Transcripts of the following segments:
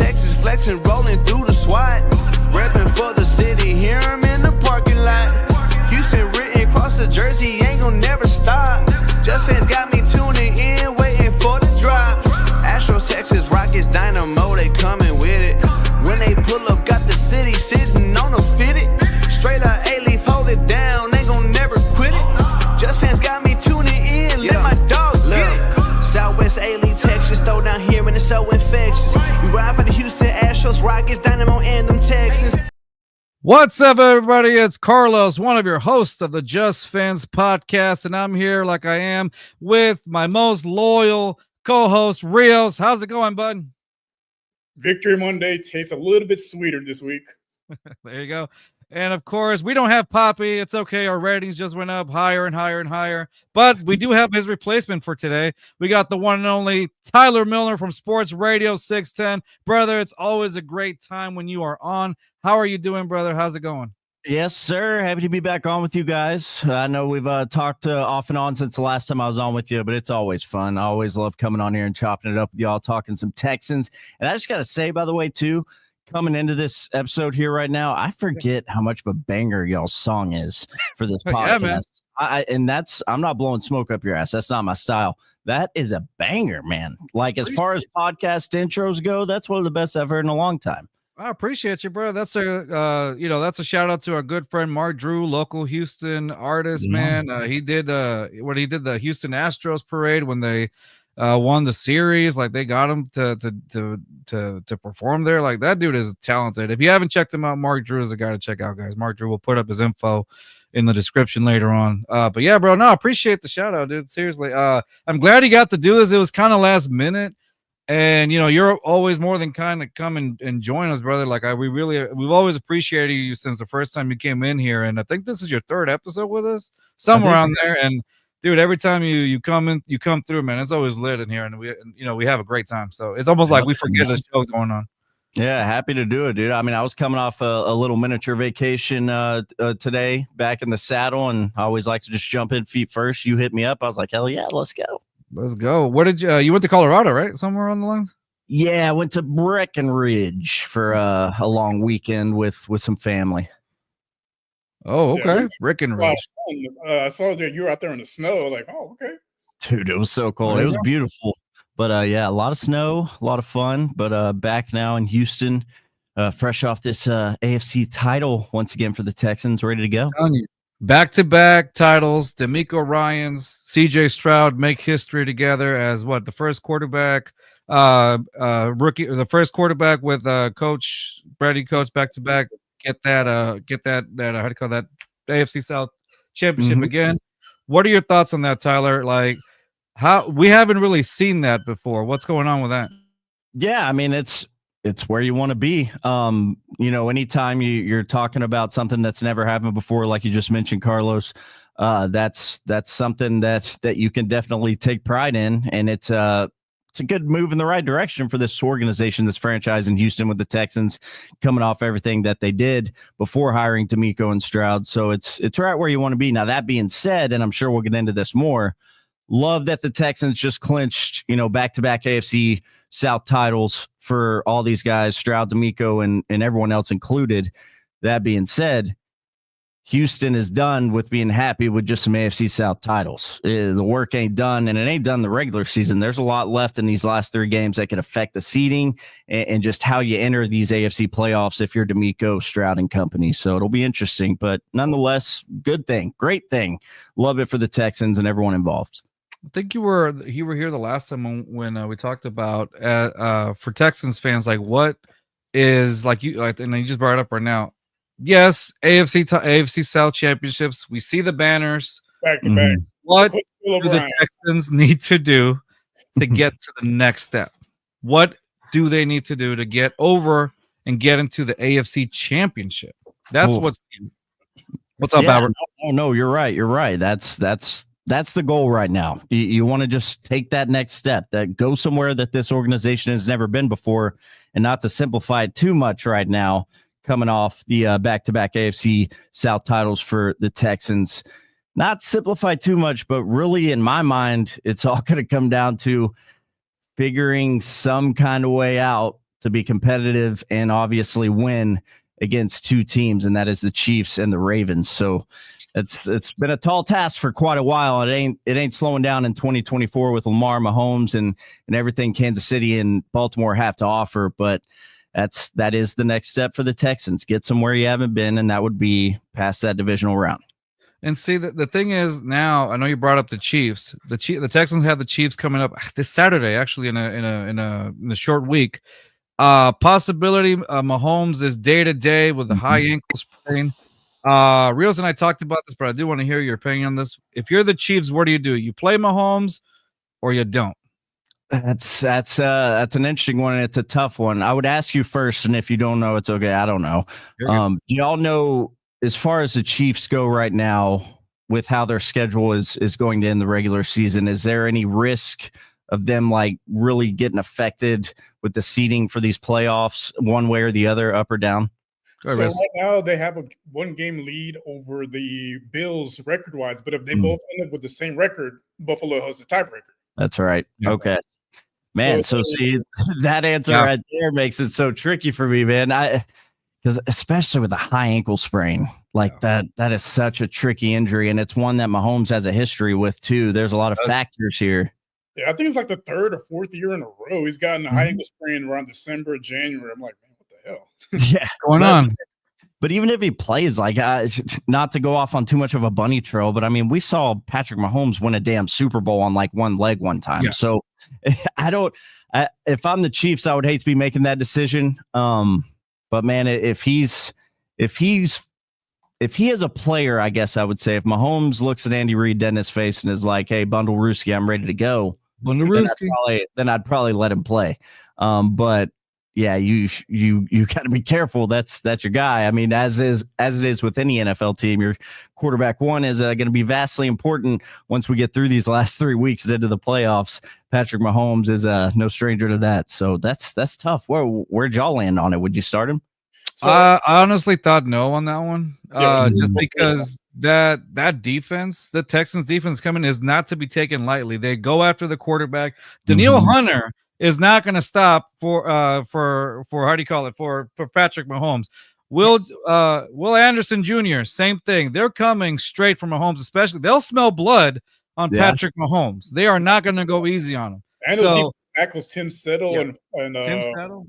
Texas flexing, rolling through the SWAT. Repping for the city, hear 'em in the parking lot. Houston written across the jersey, ain't gon' never stop. Just fans got me tuning in, waiting for the drop. Astros, Texas, Rockets, Dynamo, they coming with it. When they pull up, got the city sitting on a fitted. Straight up A-Leaf, hold it down, ain't gon' never quit it. Just fans got me tuning in, let my dogs get it. Southwest A-Leaf, Texas, throw down here and it's so infectious. We ride for the Houston Astros, Rockets, Dynamo, and them Texans. What's up, everybody? It's Carlos, one of your hosts of the Just Fans podcast, and I'm here like I am with my most loyal co-host, Rios. How's it going, bud? Victory Monday tastes a little bit sweeter this week. There you go. And of course, we don't have Poppy. It's okay. Our ratings just went up higher and higher and higher. But we do have his replacement for today. We got the one and only Tyler Milner from Sports Radio 610. Brother, it's always a great time when you are on. How are you doing, brother? How's it going? Yes, sir. Happy to be back on with you guys. I know we've talked off and on since the last time I was on with you, but it's always fun. I always love coming on here and chopping it up with y'all, talking some Texans. And I just got to say, by the way, too, coming into this episode here right now, I forget how much of a banger y'all's song is for this podcast. Yeah, I'm not blowing smoke up your ass. That's not my style. That is a banger, man. Like, as far as podcast intros go, that's one of the best I've heard in a long time. I appreciate you, bro. That's a shout out to our good friend Mark Drew, local Houston artist, man. He did the Houston Astros parade when they won the series. Like, they got him to perform there. Like, that dude is talented. If you haven't checked him out, Mark Drew is a guy to check out, guys. Mark Drew will put up his info in the description later on. But yeah, bro, no, I appreciate the shout out, dude. Seriously. I'm glad he got to do this. It was kind of last minute. And, you know, you're always more than kind of come and join us, brother. Like, we've always appreciated you since the first time you came in here. And I think this is your third episode with us, somewhere around there. And dude, every time you come through, man, it's always lit in here. And we have a great time. So it's almost like we forget the show's going on. Yeah, happy to do it, dude. I mean, I was coming off a little miniature vacation today, back in the saddle, and I always like to just jump in feet first. You hit me up. I was like, hell yeah, let's go. Let's go. What did you went to Colorado, right? Somewhere on the lines? Yeah, I went to Breckenridge for a long weekend with some family. Oh, okay. Yeah, Breckenridge. I saw that you were out there in the snow. Like, oh, okay. Dude, it was so cold. It was beautiful. But yeah, a lot of snow, a lot of fun. But back now in Houston, fresh off this AFC title once again for the Texans, ready to go. Back-to-back titles. D'Amico Ryans, CJ Stroud make history together as the first quarterback, rookie, or the first quarterback with Coach Brady Coach back-to-back. Get that how do you call that, AFC South championship again. What are your thoughts on that, Tyler? Like, how we haven't really seen that before. What's going on with that? Yeah, I mean, it's where you want to be. Anytime you're talking about something that's never happened before, like you just mentioned, Carlos, that's something that you can definitely take pride in. And it's a good move in the right direction for this organization, this franchise in Houston with the Texans, coming off everything that they did before hiring D'Amico and Stroud. So it's right where you want to be. Now, that being said, and I'm sure we'll get into this more, love that the Texans just clinched, back-to-back AFC South titles for all these guys, Stroud, D'Amico, and everyone else included. That being said, Houston is done with being happy with just some AFC South titles. The work ain't done, and it ain't done the regular season. There's a lot left in these last 3 games that could affect the seeding and just how you enter these AFC playoffs if you're D'Amico, Stroud, and company. So it'll be interesting, but nonetheless, good thing, great thing. Love it for the Texans and everyone involved. I think you were here the last time when we talked about for Texans fans, like, what is and you just brought it up right now. Yes, AFC South championships. We see the banners. Back to back. What do the Texans need to do to get to the next step? What do they need to do to get over and get into the AFC championship? That's what's up, Albert. No, you're right. You're right. That's the goal right now. You want to just take that next step, that go somewhere that this organization has never been before, and not to simplify it too much right now, coming off the back-to-back AFC South titles for the Texans. Not simplify too much, but really, in my mind, it's all going to come down to figuring some kind of way out to be competitive and obviously win against two teams, and that is the Chiefs and the Ravens. So it's been a tall task for quite a while. It ain't slowing down in 2024 with Lamar, Mahomes, and everything Kansas City and Baltimore have to offer. But that is the next step for the Texans. Get somewhere you haven't been, and that would be past that divisional round. And see, the thing is now, I know you brought up the Chiefs. The Texans have the Chiefs coming up this Saturday, actually in a short week. Possibility Mahomes is day to day with the high ankle sprain. Rios and I talked about this, but I do want to hear your opinion on this. If you're the Chiefs, what do? You play Mahomes or you don't? That's an interesting one, and it's a tough one. I would ask you first, and if you don't know, it's okay. I don't know. Do y'all know, as far as the Chiefs go right now, with how their schedule is going to end the regular season, is there any risk of them like really getting affected with the seeding for these playoffs one way or the other, up or down? So right now they have a 1-game lead over the Bills record-wise, but if they both end up with the same record, Buffalo has the tiebreaker. That's right. Yeah. Okay. Man, so see, that answer right there makes it so tricky for me, man. Because especially with a high ankle sprain, like that is such a tricky injury, and it's one that Mahomes has a history with too. There's a lot of factors here. Yeah, I think it's like the 3rd or 4th year in a row he's gotten a high ankle sprain around December, January. I'm like, man, what the hell? Yeah, going on. But even if he plays, like, not to go off on too much of a bunny trail, but I mean, we saw Patrick Mahomes win a damn Super Bowl on like one leg one time. Yeah. So if I'm the Chiefs, I would hate to be making that decision. But man, if he is a player, I guess I would say if Mahomes looks at Andy Reid dead in his face and is like, "Hey, Bundle Rooski, I'm ready to go," then I'd probably let him play. But yeah, you got to be careful. That's your guy. I mean, as it is with any NFL team, your quarterback one is going to be vastly important once we get through these last 3 weeks into the playoffs. Patrick Mahomes is no stranger to that. So that's tough. Where'd y'all land on it? Would you start him? So, I honestly thought no on that one. Just because that defense, the Texans defense coming, is not to be taken lightly. They go after the quarterback. Danielle Hunter is not going to stop for how do you call it, for Patrick Mahomes. Will Anderson Jr., same thing. They're coming straight from Mahomes, especially. They'll smell blood on Patrick Mahomes. They are not going to go easy on him. And so tackles Tim Settle and Tim Settle,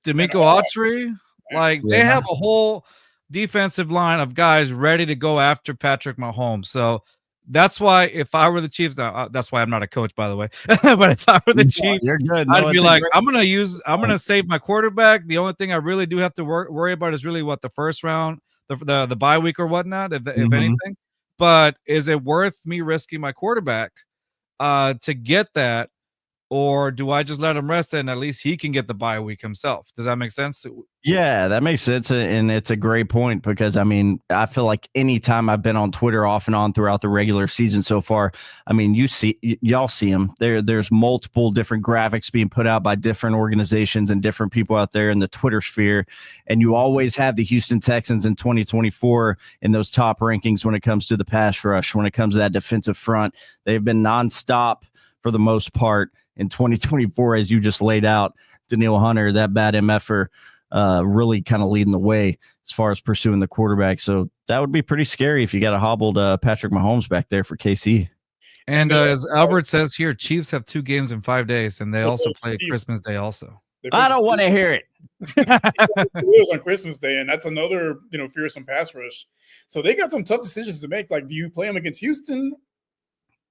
D'Amico Autry. Like they have a whole defensive line of guys ready to go after Patrick Mahomes. So that's why if I were the Chiefs, that's why I'm not a coach, by the way. But if I were the Chiefs, I'd be like, I'm gonna save my quarterback. The only thing I really do have to worry about is really what the first round, the bye week or whatnot, if anything. But is it worth me risking my quarterback to get that? Or do I just let him rest and at least he can get the bye week himself? Does that make sense? Yeah, that makes sense. And it's a great point because, I mean, I feel like anytime I've been on Twitter off and on throughout the regular season so far, I mean, y'all see them. There's multiple different graphics being put out by different organizations and different people out there in the Twitter sphere. And you always have the Houston Texans in 2024 in those top rankings when it comes to the pass rush, when it comes to that defensive front. They've been nonstop for the most part. In 2024, as you just laid out, Danielle Hunter, that bad MFer, really kind of leading the way as far as pursuing the quarterback. So that would be pretty scary if you got a hobbled Patrick Mahomes back there for KC. And as Albert says here, Chiefs have 2 games in 5 days, and they also play Christmas Day also. I don't want to hear it. It was on Christmas Day, and that's another fearsome pass rush. So they got some tough decisions to make. Like, do you play them against Houston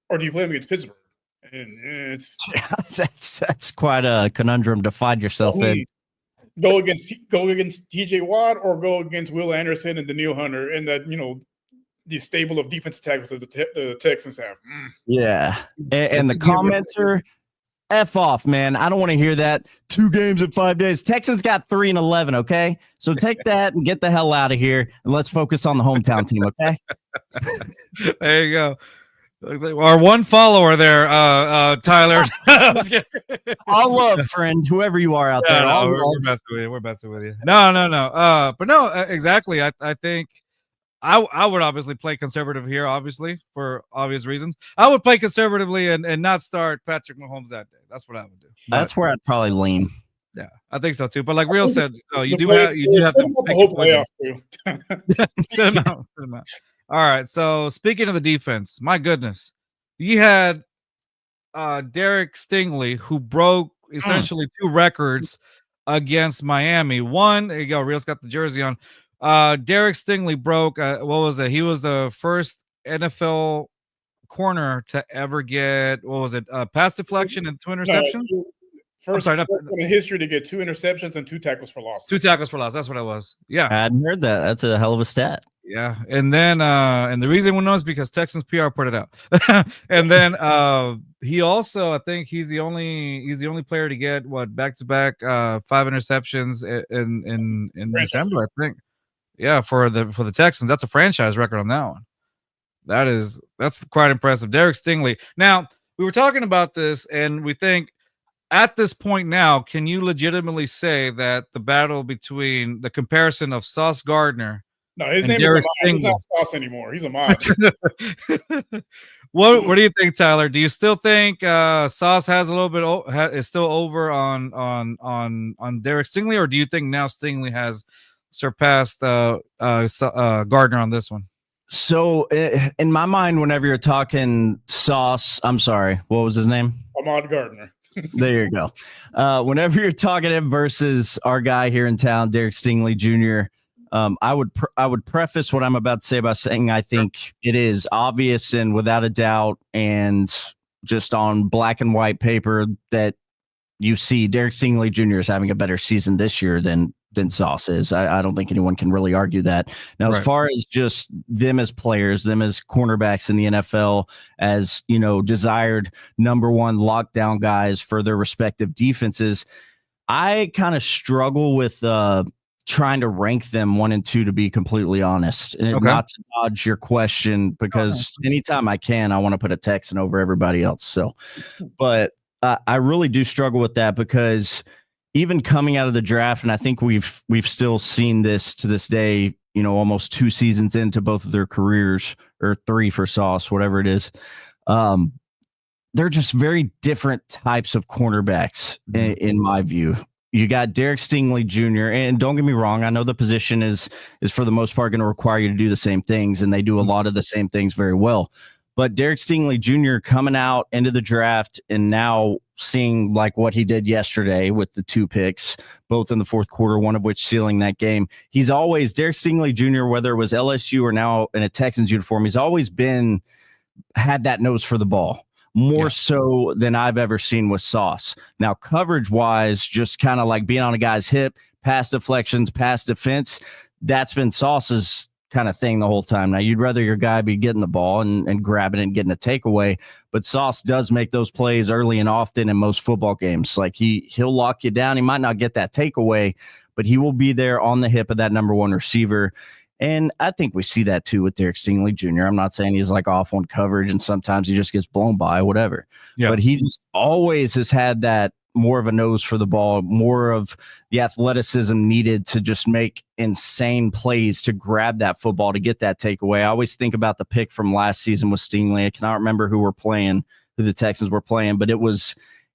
or do you play them against Pittsburgh? And that's quite a conundrum to find yourself in. Go against TJ Watt or go against Will Anderson and Danielle Hunter and that the stable of defensive tackles that the Texans have. Yeah, and the commenter, F off, man. I don't want to hear that. 2 games in 5 days. Texans got 3-11. Okay, so take that and get the hell out of here, and let's focus on the hometown team. Okay. There you go. Our one follower there, Tyler. All love, friend, whoever you are out there. No, we're messing with you. No. But no, exactly. I think I would obviously play conservative here, obviously, for obvious reasons. I would play conservatively and not start Patrick Mahomes that day. That's what I would do. That's where I'd probably lean. Yeah, I think so too. But like Real said, you The do have set him up the whole playoff too. Sit him out. Sit him out. All right. So speaking of the defense, my goodness, you had Derek Stingley, who broke essentially 2 records against Miami. One, there you go. Real's got the jersey on. Derek Stingley broke. What was it? He was the first NFL corner to ever get, what was it? Pass deflection and 2 interceptions. No, first in the history to get 2 interceptions and 2 tackles for loss. 2 tackles for loss. That's what it was. Yeah, I hadn't heard that. That's a hell of a stat. Yeah, and then and the reason we know is because Texans PR put it out. And then he also, I think he's the only player to get back-to-back 5 interceptions in December, I think. Yeah, for the Texans. That's a franchise record on that one. That's quite impressive. Derek Stingley. Now, we were talking about this, and we think at this point now, can you legitimately say that the battle between the comparison of Sauce Gardner? No, his name is Ahmad. He's not Sauce anymore. He's Ahmad. What do you think, Tyler? Do you still think Sauce has a little bit is still over on Derek Stingley, or do you think now Stingley has surpassed Gardner on this one? So in my mind, whenever you're talking Sauce, I'm sorry, what was his name? Ahmad Gardner. There you go. Whenever you're talking him versus our guy here in town, Derek Stingley Jr., I would preface what I'm about to say by saying I think it is obvious and without a doubt, and just on black and white paper, that you see Derek Stingley Jr. is having a better season this year than Sauce is. I don't think anyone can really argue that. Now, as far as just them as players, them as cornerbacks in the NFL, as desired number 1 lockdown guys for their respective defenses, I kind of struggle with trying to rank them 1 and 2, to be completely honest. And not to dodge your question, because anytime I can, I want to put a Texan over everybody else. So, but I really do struggle with that, because even coming out of the draft, and I think we've still seen this to this day, almost 2 seasons into both of their careers, or 3 for Sauce, whatever it is. They're just very different types of cornerbacks in my view. You got Derek Stingley Jr., and don't get me wrong, I know the position is for the most part going to require you to do the same things, and they do a lot of the same things very well. But Derek Stingley Jr. coming out into the draft and now seeing like what he did yesterday with the 2 picks, both in the fourth quarter, one of which sealing that game. He's always, Derek Stingley Jr., whether it was LSU or now in a Texans uniform, he's always had that nose for the ball. More so than I've ever seen with Sauce. Now, coverage-wise, just kind of like being on a guy's hip, pass deflections, pass defense, that's been Sauce's kind of thing the whole time. Now, you'd rather your guy be getting the ball and grabbing it and getting a takeaway, but Sauce does make those plays early and often in most football games. Like he'll lock you down. He might not get that takeaway, but he will be there on the hip of that number 1 receiver. And I think we see that too with Derek Stingley Jr. I'm not saying he's like off on coverage and sometimes he just gets blown by, whatever. Yeah. But he just always has had that more of a nose for the ball, more of the athleticism needed to just make insane plays to grab that football, to get that takeaway. I always think about the pick from last season with Stingley. I cannot remember who the Texans were playing, but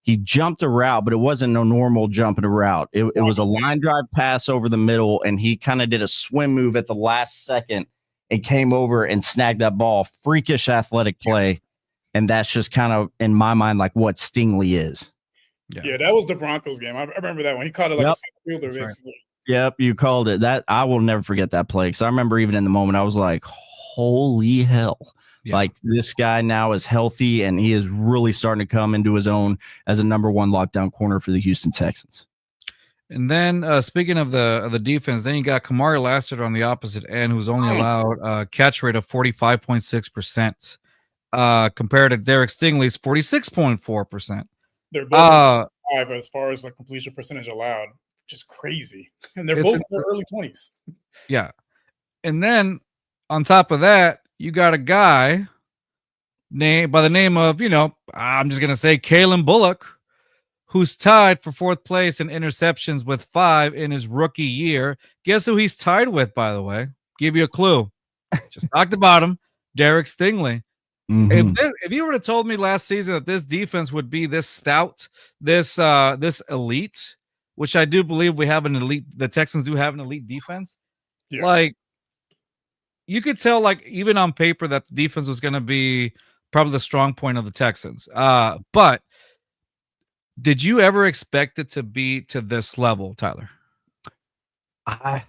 he jumped a route, but it wasn't no normal jump in a route. It was a line drive pass over the middle, and he kind of did a swim move at the last second and came over and snagged that ball. Freakish athletic play, and that's just kind of, in my mind, like what Stingley is. Yeah, that was the Broncos game. I remember that one. He caught it like a center fielder, basically. Yep, you called it. That I will never forget that play, because I remember even in the moment I was like, holy hell. Yeah. Like, this guy now is healthy, and he is really starting to come into his own as a number 1 lockdown corner for the Houston Texans. And then speaking of the defense, then you got Kamari Lassiter on the opposite end, who's only allowed a catch rate of 45.6%, compared to Derek Stingley's 46.4%. They're both 5 as far as the completion percentage allowed, which is crazy. And they're both in their early 20s. Yeah. And then on top of that, you got a guy by the name of, I'm just going to say Kalen Bullock, who's tied for 4th place in interceptions with 5 in his rookie year. Guess who he's tied with, by the way? Give you a clue. Just talked about him, Derek Stingley. Mm-hmm. If you would have told me last season that this defense would be this stout, this elite, which I do believe the Texans do have an elite defense. Yeah. Like, you could tell, like, even on paper that the defense was going to be probably the strong point of the Texans. But did you ever expect it to be to this level, Tyler? To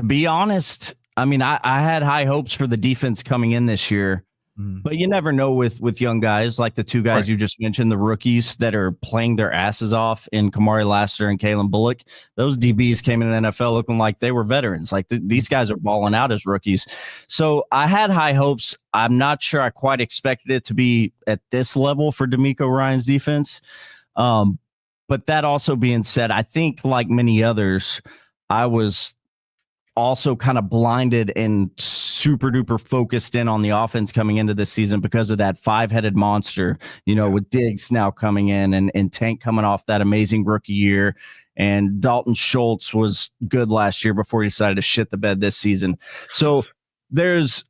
be honest, I mean, I had high hopes for the defense coming in this year, but you never know with young guys like the two guys you just mentioned, the rookies that are playing their asses off in Kamari Lassiter and Kalen Bullock. Those DBs came in the NFL looking like they were veterans. Like these guys are balling out as rookies. So I had high hopes. I'm not sure I quite expected it to be at this level for DeMeco Ryans' defense. But that also being said, I think like many others, I was also kind of blinded and super duper focused in on the offense coming into this season because of that 5-headed monster, with Diggs now coming in and Tank coming off that amazing rookie year. And Dalton Schultz was good last year before he decided to shit the bed this season. So there's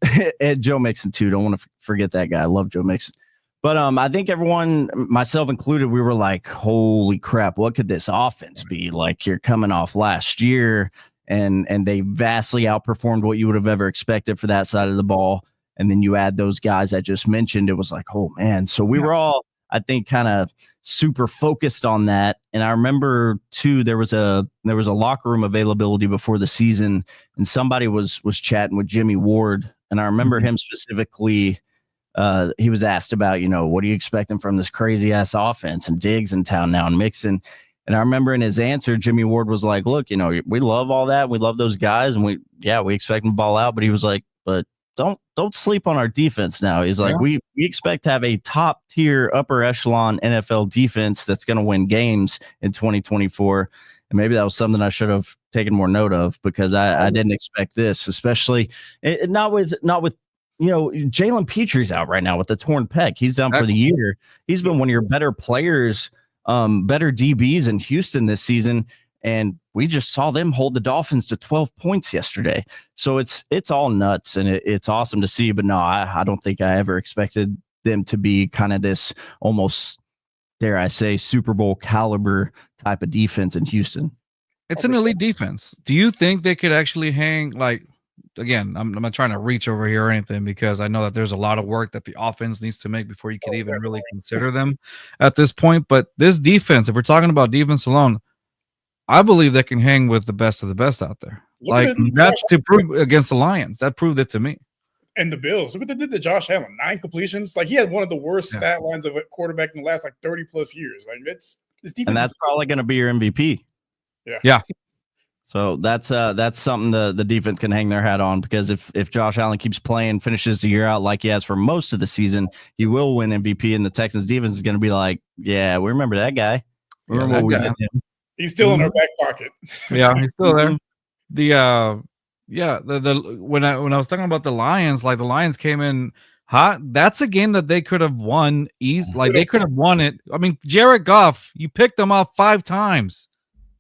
Joe Mixon too. Don't want to forget that guy. I love Joe Mixon. But I think everyone, myself included, we were like, holy crap, what could this offense be? Like, you're coming off last year and they vastly outperformed what you would have ever expected for that side of the ball. And then you add those guys I just mentioned. It was like, oh, man. So we were all, I think, kind of super focused on that. And I remember, too, there was a locker room availability before the season, and somebody was chatting with Jimmy Ward. And I remember him specifically. He was asked about, what are you expecting from this crazy ass offense, and Diggs in town now and Mixon. And I remember in his answer, Jimmy Ward was like, look, we love all that. We love those guys. And we expect them to ball out. But he was like, but don't sleep on our defense now. He's like, we expect to have a top tier upper echelon NFL defense that's going to win games in 2024. And maybe that was something I should have taken more note of, because I didn't expect this, especially not with Jalen Petry's out right now with the torn pec. He's done for the year. He's been one of your better players, better DBs in Houston this season. And we just saw them hold the Dolphins to 12 points yesterday. So it's all nuts, and it's awesome to see. But no, I don't think I ever expected them to be kind of this almost, dare I say, Super Bowl caliber type of defense in Houston. It's an elite defense. Do you think they could actually hang, like, again, I'm not trying to reach over here or anything, because I know that there's a lot of work that the offense needs to make before you could even really consider them at this point. But this defense, if we're talking about defense alone, I believe they can hang with the best of the best out there. Like, that's to prove against the Lions. That proved it to me. And the Bills. Look what they did to Josh Allen. 9 completions. Like, he had one of the worst stat lines of a quarterback in the last 30 plus years. Like, this defense. And that's probably going to be your MVP. Yeah. So that's something the defense can hang their hat on, because if Josh Allen keeps playing, finishes the year out like he has for most of the season, he will win MVP, and the Texans defense is going to be like, yeah, we remember that guy. Remember what we did to him. He's still in our back pocket. Yeah, he's still there. The when I was talking about the Lions, like, the Lions came in hot. That's a game that they could have won easy. Like, they could have won it. I mean, Jared Goff, you picked him off 5 times.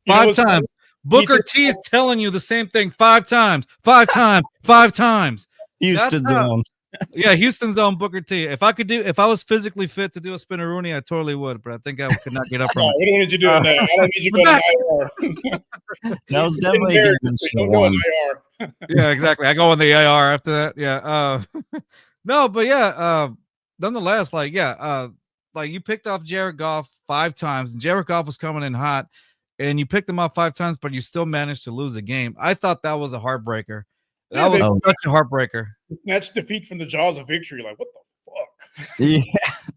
5 times. Booker T is telling you the same thing 5 times. Houston's own. Yeah, Houston's own Booker T. If I was physically fit to do a spinneroonie, I totally would, but I think I could not get up from it. We don't need you doing that. I don't need you going to IR. That was definitely a good one. Yeah, exactly. I go in the IR after that. Yeah. No, but yeah. Nonetheless, like you picked off Jared Goff 5 times, and Jared Goff was coming in hot, and you picked him up 5 times, but you still managed to lose the game. I thought that was a heartbreaker. That was such a heartbreaker. Snatched defeat from the jaws of victory. Like, what the fuck? Yeah,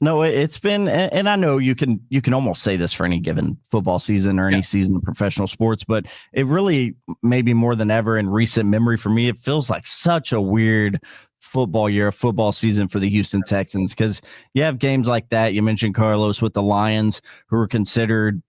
no, it's been, and I know you can almost say this for any given football season or any season of professional sports, but it really, maybe more than ever in recent memory for me, it feels like such a weird football year, football season for the Houston Texans, because you have games like that. You mentioned Carlos with the Lions, who are considered,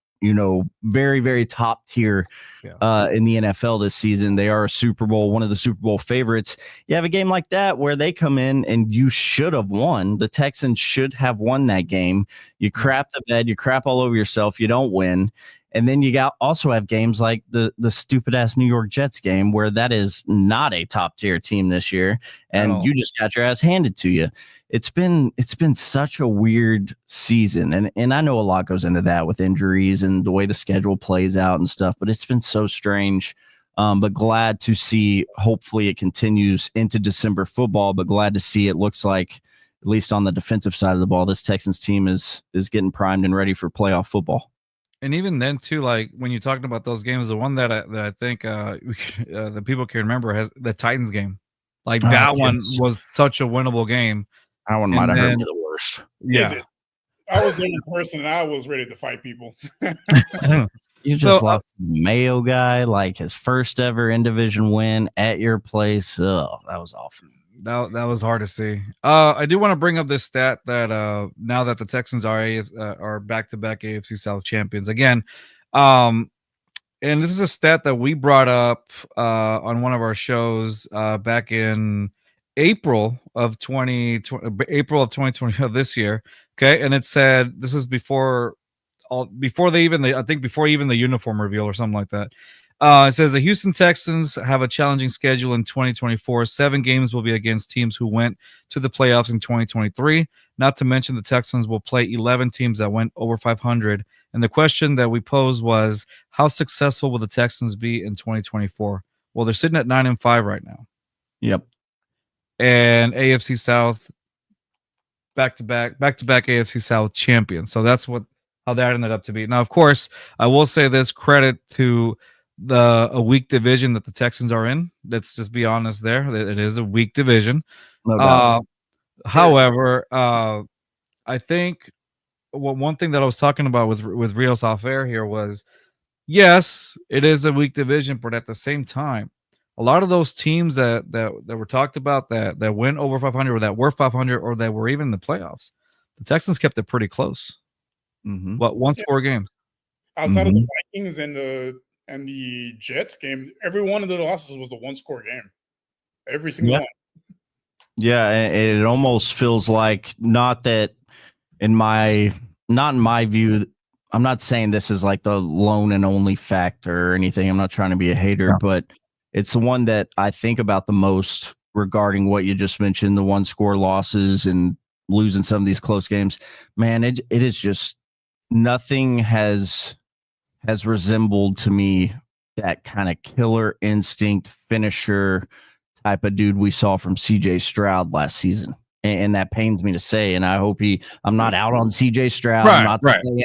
very, very top tier in the NFL this season. They are one of the Super Bowl favorites. You have a game like that where they come in and you should have won. The Texans should have won that game. You crap the bed, you crap all over yourself, you don't win. And then you also have games like the stupid ass New York Jets game where that is not a top tier team this year, and you just got your ass handed to you. It's been such a weird season, and I know a lot goes into that with injuries and the way the schedule plays out and stuff, but it's been so strange. But glad to see, hopefully it continues into December football, but glad to see it looks like, at least on the defensive side of the ball, this Texans team is getting primed and ready for playoff football. And even then too, like when you're talking about those games, the one that I think the people can remember has the Titans game. Like that one was such a winnable game. That one might have hurt me the worst. Yeah. I was the only person, and I was ready to fight people. You just lost the Mayo guy, like his first ever in division win at your place. Oh, that was awful. That was hard to see. I do want to bring up this stat that now that the Texans are back-to-back AFC South champions again, and this is a stat that we brought up on one of our shows back in April of 2020 of this year. Okay, and it said this is before the uniform reveal or something like that. It says the Houston Texans have a challenging schedule in 2024. 7 games will be against teams who went to the playoffs in 2023. Not to mention the Texans will play 11 teams that went over 500. And the question that we posed was, how successful will the Texans be in 2024? Well, they're sitting at 9-5 right now. Yep. And AFC South back-to-back AFC South champion. So that's how that ended up to be. Now, of course, I will say this, credit to a weak division that the Texans are in. Let's just be honest there. It is a weak division. No doubt. However, I think one thing that I was talking about with Rios off air here was, yes, it is a weak division, but at the same time, a lot of those teams that were talked about that went over 500 or that were 500 or that were even in the playoffs, the Texans kept it pretty close. Mm-hmm. What one-score games? Outside of the Vikings and the Jets game, every one of the losses was a one-score game. Every single one. Yeah, it almost feels like not in my view. I'm not saying this is like the lone and only factor or anything. I'm not trying to be a hater, but it's the one that I think about the most regarding what you just mentioned, the one-score losses and losing some of these close games. Man, it is just nothing has resembled to me that kind of killer instinct finisher type of dude we saw from CJ Stroud last season. And that pains me to say. And I hope I'm not out on CJ Stroud. I'm not saying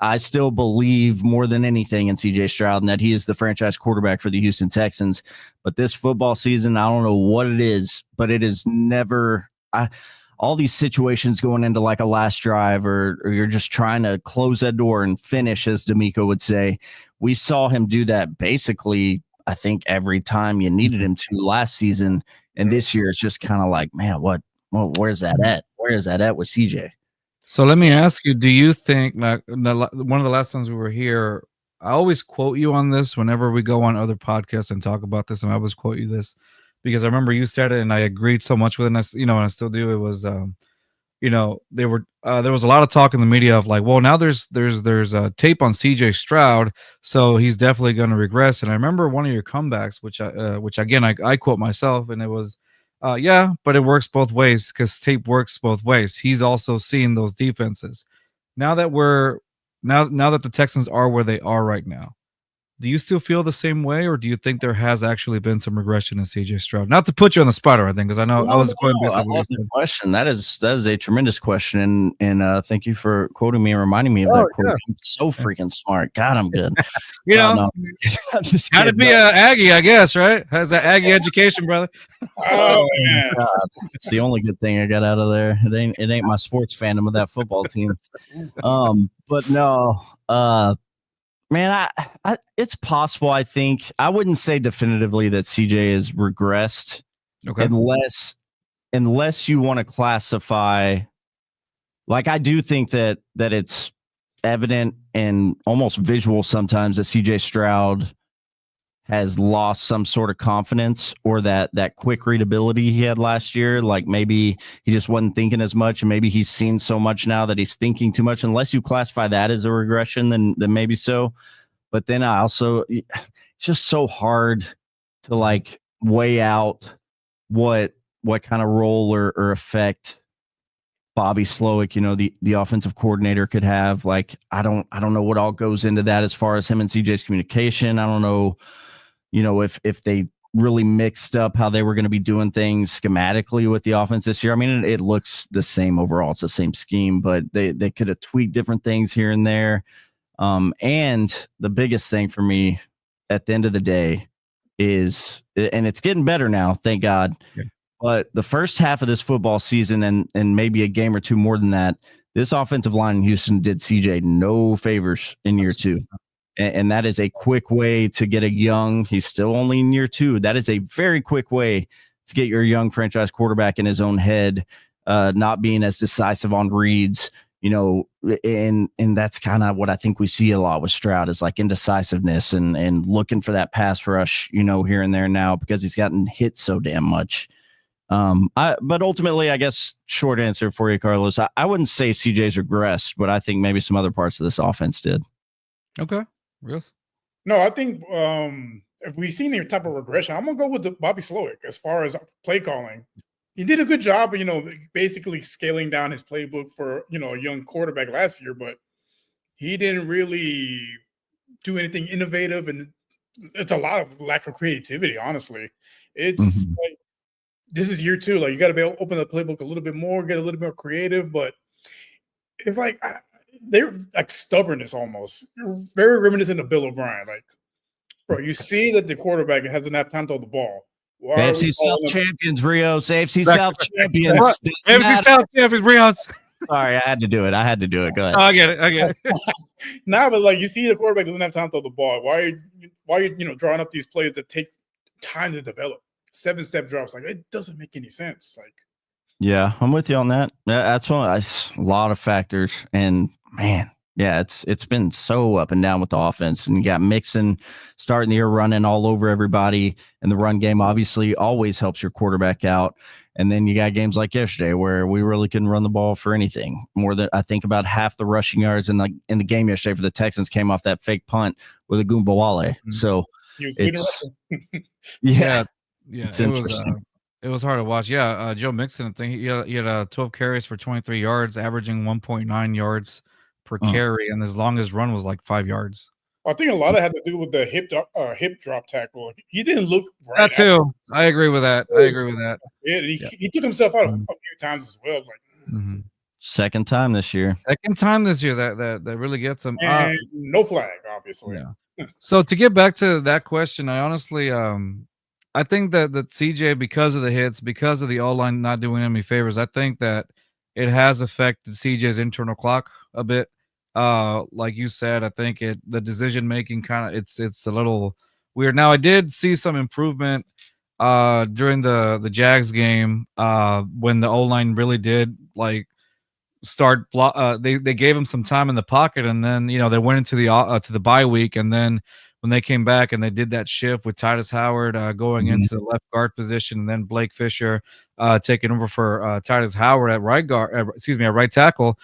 I still believe more than anything in CJ Stroud and that he is the franchise quarterback for the Houston Texans. But this football season, I don't know what it is, but it is never all these situations going into like a last drive or you're just trying to close that door and finish, as D'Amico would say. We saw him do that basically, I think, every time you needed him to last season. And this year it's just kind of like, man, where's that at? Where is that at with CJ? So let me ask you, do you think, like, one of the last times we were here, I always quote you on this whenever we go on other podcasts and talk about this, and I always quote you this because I remember you said it and I agreed so much with it, and I still do. It was, there was a lot of talk in the media of like, well, now there's a tape on CJ Stroud, so he's definitely going to regress. And I remember one of your comebacks, which again I quote myself, and it was, yeah, but it works both ways because tape works both ways. He's also seeing those defenses. Now that the Texans are where they are right now, do you still feel the same way, or do you think there has actually been some regression in CJ Stroud? Not to put you on the spot or anything, because I know I was going to be the question. That is a tremendous question, and thank you for quoting me and reminding me of that quote. Yeah. I'm so freaking smart. God, I'm good. I'm just got to be an Aggie, I guess, right? Has that Aggie education, brother? Oh man, it's the only good thing I got out of there. It ain't my sports fandom of that football team. But no. Man, it's possible. I think I wouldn't say definitively that CJ has regressed, unless you want to classify. Like, I do think that it's evident and almost visual sometimes that CJ Stroud has lost some sort of confidence or that quick readability he had last year. Like maybe he just wasn't thinking as much, and maybe he's seen so much now that he's thinking too much. Unless you classify that as a regression, then maybe so. But then I also, it's just so hard to like weigh out what kind of role or effect Bobby Slowick, the offensive coordinator, could have. Like, I don't know what all goes into that as far as him and CJ's communication. I don't know, if they really mixed up how they were going to be doing things schematically with the offense this year. I mean, it looks the same overall. It's the same scheme, but they could have tweaked different things here and there. And the biggest thing for me at the end of the day is, and it's getting better now, thank God. Yeah. But the first half of this football season, and maybe a game or two more than that, this offensive line in Houston did CJ no favors in year two. And that is a quick way to get a young, he's still only in year two. That is a very quick way to get your young franchise quarterback in his own head, not being as decisive on reads, and that's kind of what I think we see a lot with Stroud, is like indecisiveness and looking for that pass rush, here and there now, because he's gotten hit so damn much. But ultimately, I guess, short answer for you, Carlos, I wouldn't say CJ's regressed, but I think maybe some other parts of this offense did. Okay. Yes. No, I think if we've seen any type of regression, I'm gonna go with Bobby Slowick as far as play calling. He did a good job of, basically scaling down his playbook for, a young quarterback last year, but he didn't really do anything innovative, and it's a lot of lack of creativity, honestly. It's like, this is year two. Like, you got to be able to open the playbook a little bit more, get a little bit more creative, but it's like they're like stubbornness almost. Very reminiscent of Bill O'Brien. Like, bro, you see that the quarterback hasn't enough time to throw the ball. AFC South champions, Rios. AFC South champions. AFC South champions, Rios. Sorry, I had to do it. Go ahead. Oh, I get it. Nah, but like, you see the quarterback doesn't have time to throw the ball. Why are you drawing up these plays that take time to develop? 7-step drops. Like, it doesn't make any sense. Like, yeah, I'm with you on that. That's a lot of factors, and man, yeah, it's been so up and down with the offense. And you got Mixon starting the year running all over everybody, and the run game obviously always helps your quarterback out. And then you got games like yesterday where we really couldn't run the ball for anything. More than, I think, about half the rushing yards in the game yesterday for the Texans came off that fake punt with a Goombawale. So it's yeah. Yeah, it's interesting. It was hard to watch. Yeah, Joe Mixon, I think he had 12 carries for 23 yards, averaging 1.9 yards per carry, and his longest run was like 5 yards. I think a lot of it had to do with the hip drop tackle. He didn't look right. That too. I agree with that. Yeah, he took himself out a few times as well. Like, second time this year. That really gets him. And no flag, obviously. Yeah. So to get back to that question, I honestly I think that CJ, because of the hits, because of the O-line not doing him any favors, I think that it has affected CJ's internal clock a bit. Like you said, I think the decision making kind of it's a little weird. Now, I did see some improvement during the Jags game when the O-line really did like start they gave him some time in the pocket, and then they went into the bye week, and then when they came back and they did that shift with Titus Howard going into the left guard position, and then Blake Fisher taking over for Titus Howard at right guard, at right tackle.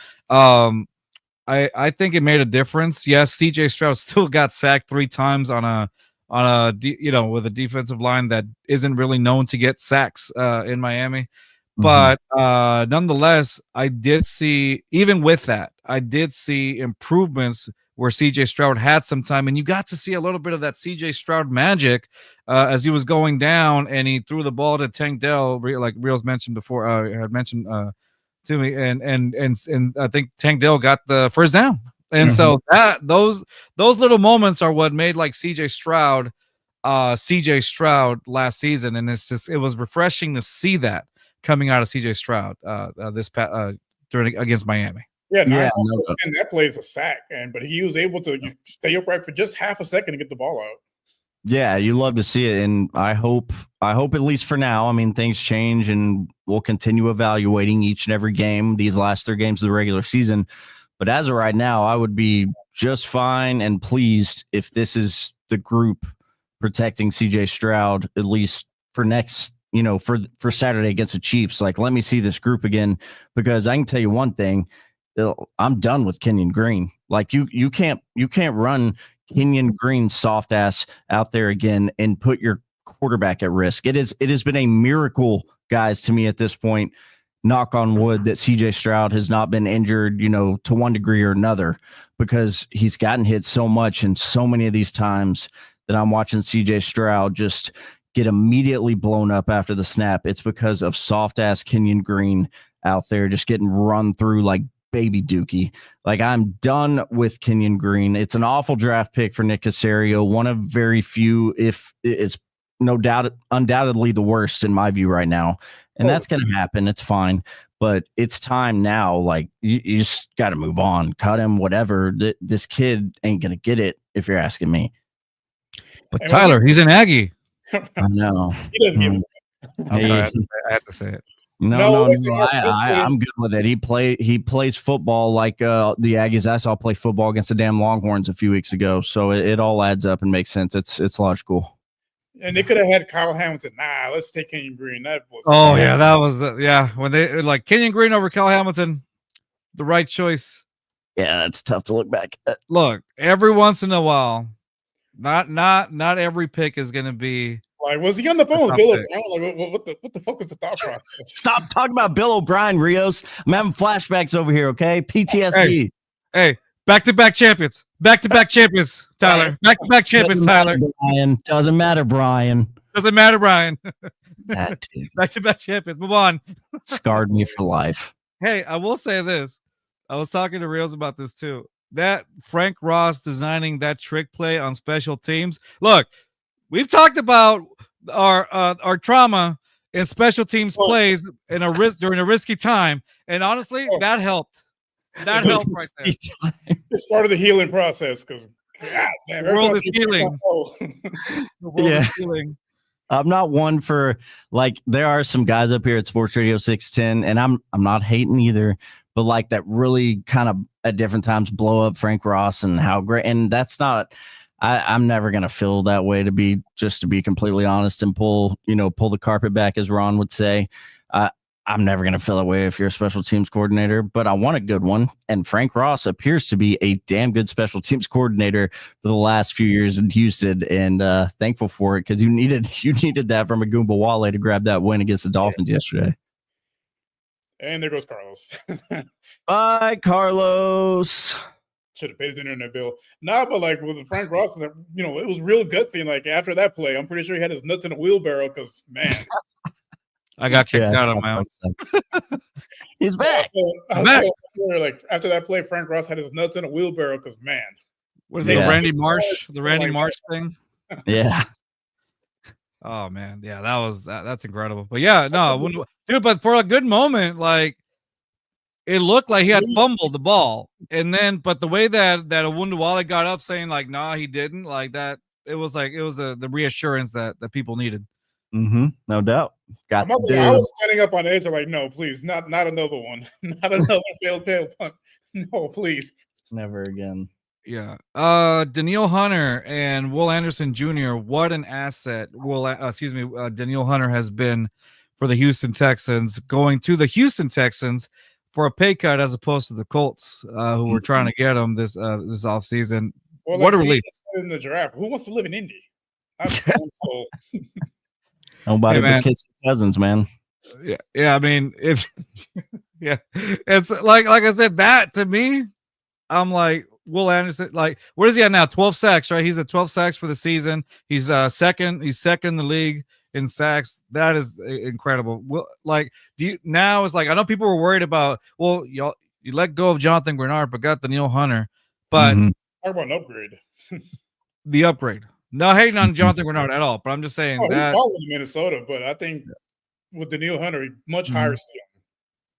I think it made a difference. Yes, CJ Stroud still got sacked 3 times on a with a defensive line that isn't really known to get sacks in Miami. But nonetheless, I did see, even with that, improvements where CJ Stroud had some time, and you got to see a little bit of that CJ Stroud magic as he was going down, and he threw the ball to Tank Dell, like Rios mentioned before, had mentioned to me, and I think Tank Dell got the first down, and so those little moments are what made like CJ Stroud last season, and it was refreshing to see that coming out of CJ Stroud against Miami. Yeah, and that play is a sack, but he was able to stay upright for just half a second to get the ball out. Yeah, you love to see it, and I hope at least for now. I mean, things change, and we'll continue evaluating each and every game, these last 3 games of the regular season. But as of right now, I would be just fine and pleased if this is the group protecting CJ Stroud, at least for next, for Saturday against the Chiefs. Like, let me see this group again, because I can tell you one thing. I'm done with Kenyon Green. Like, you can't run Kenyon Green soft ass out there again and put your quarterback at risk. It has been a miracle, guys, to me at this point, knock on wood, that CJ Stroud has not been injured, to one degree or another, because he's gotten hit so much, and so many of these times that I'm watching CJ Stroud just get immediately blown up after the snap, it's because of soft ass Kenyon Green out there just getting run through like baby Dookie. Like, I'm done with Kenyon Green. It's an awful draft pick for Nick Caserio, one of very few, if it's no doubt, undoubtedly the worst in my view right now. And that's going to happen. It's fine. But it's time now. Like, you just got to move on, cut him, whatever. This kid ain't going to get it, if you're asking me. But Tyler, he's an Aggie. I know. He doesn't give I'm sorry, I have to say it. No, I'm good with it. He plays football like the Aggies I saw play football against the damn Longhorns a few weeks ago. So it all adds up and makes sense. It's logical. And they could have had Kyle Hamilton. Nah, let's take Kenyon Green. That was that was when they like Kenyon Green over Kyle Hamilton, the right choice. Yeah, it's tough to look back. Look, every once in a while, not every pick is going to be. Like, was he on the phone with Bill O'Brien? Like, what the fuck was the thought process? Stop talking about Bill O'Brien, Rios. I'm having flashbacks over here, okay? PTSD. Hey, back-to-back champions. Back-to-back champions, Tyler. Back-to-back champions, Tyler. Doesn't matter, Brian. Doesn't matter, Brian. That dude. Back-to-back champions. Move on. Scarred me for life. Hey, I will say this. I was talking to Rios about this too. That Frank Ross designing that trick play on special teams. Look, we've talked about our trauma in special teams plays in during a risky time, and honestly, that helped. That helped right there. It's part of the healing process, because the world is healing. The world is healing. I'm not one for, like, there are some guys up here at Sports Radio 610, and I'm not hating either, but like that really kind of at different times blow up Frank Ross and how great, and that's not. I'm never gonna feel that way, to be completely honest, and pull the carpet back, as Ron would say. I'm never gonna feel that way if you're a special teams coordinator, but I want a good one. And Frank Ross appears to be a damn good special teams coordinator for the last few years in Houston, and thankful for it, because you needed that from Agumba Wale to grab that win against the Dolphins yesterday. And there goes Carlos. Bye, Carlos. Should have paid his internet bill. Nah, but like with Frank Ross, it was real gutsy. Like, after that play, I'm pretty sure he had his nuts in a wheelbarrow, because, man. I got kicked out on my own. He's back. Like, after that play, Frank Ross had his nuts in a wheelbarrow, because, man. What is it, Randy Marsh? The Randy Marsh thing? Yeah. Oh, man. Yeah, that's incredible. But yeah, no, dude, but for a good moment, like, it looked like he had fumbled the ball, but the way that Owundawale got up saying like, "Nah, he didn't," like that, it was the reassurance that people needed. Mm-hmm. No doubt. I was standing up on edge. I'm like, no, please, not another one, not another failed tail punt. No, please, never again. Yeah. Danielle Hunter and Will Anderson Jr. What an asset Danielle Hunter has been for the Houston Texans, going to the Houston Texans for a pay cut, as opposed to the Colts, who were trying to get him this offseason. Well, what a relief. In the draft. Who wants to live in Indy? Nobody but Kiss Cousins, man. Yeah. I mean, it's it's like I said, that to me, I'm like, Will Anderson, like, what is he at now? 12 sacks, right? He's at 12 sacks for the season. He's second. He's second in the league in sacks. That is incredible. Well, like, now it's like, I know people were worried about, well, you let go of Jonathan Grenard, but got Danielle Hunter. But talk about an upgrade. The upgrade. No hating on Jonathan Grenard at all, but I'm just saying that he's falling in Minnesota, but I think with Danielle Hunter, much higher ceiling.